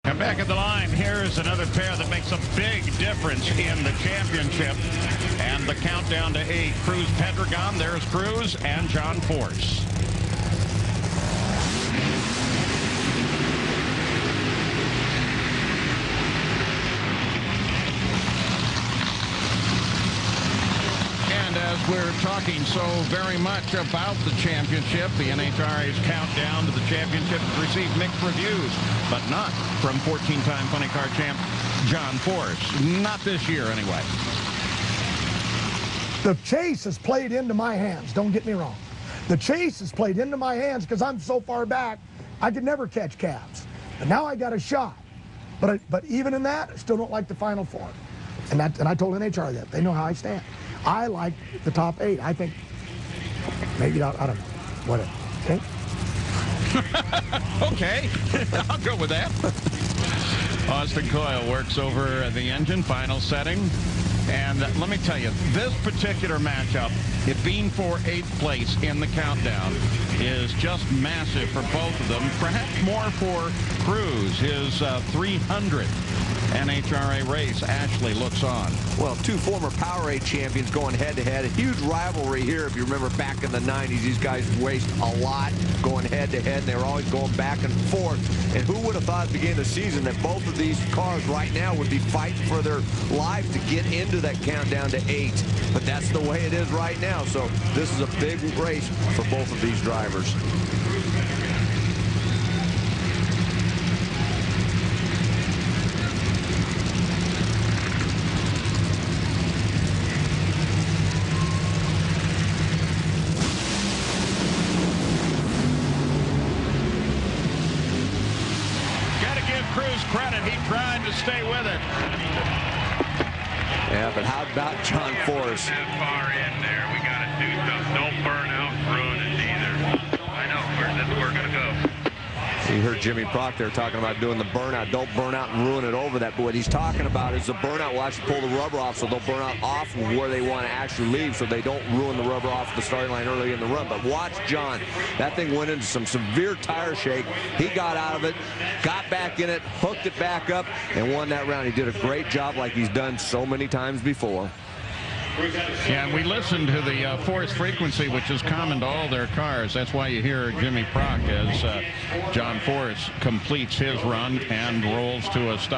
And back at the line, here's another pair that makes a big difference in the championship. And the countdown to 8, Cruz Pedregon. There's Cruz and John Force. And as we're talking so very much about the championship, the NHRA's countdown to the championship has received mixed reviews, but not from 14-time funny car champ John Force. Not this year, anyway. The chase is played into my hands, don't get me wrong. The chase is played into my hands because I'm so far back, I could never catch cabs. But now I got a shot. But even in that, I still don't like the Final Four. And I told NHR that. They know how I stand. I like the top 8. I think maybe, I don't know, whatever. Okay? Okay, I'll go with that. Austin Coyle works over the engine, final setting. And let me tell you, this particular matchup, it being for 8th place in the countdown, is just massive for both of them. Perhaps more for Cruz, his 300th NHRA race. Ashley looks on. Well, 2 former Powerade champions going head-to-head. A huge rivalry here. If you remember back in the 90s, these guys raced a lot going head-to-head, and they were always going back and forth. And who would have thought at the beginning of the season that both of these cars right now would be fighting for their lives to get into that countdown to 8. But that's the way it is right now. So this is a big race for both of these drivers. Cruz credit, he tried to stay with it. Yeah, but how about John Force? Far in there, we got to do something. Don't burn out and ruin it either. I know, that's where we're going to go. You heard Jimmy Prock there talking about doing the burnout. Don't burn out and ruin it over that. But what he's talking about is the burnout will actually pull the rubber off, so they'll burn out off where they want to actually leave, so they don't ruin the rubber off the starting line early in the run. But watch John. That thing went into some severe tire shake. He got out of it, got back in it, hooked it back up, and won that round. He did a great job like he's done so many times before. Yeah, and we listened to the Force frequency, which is common to all their cars. That's why you hear Jimmy Prock as John Force completes his run and rolls to a stop.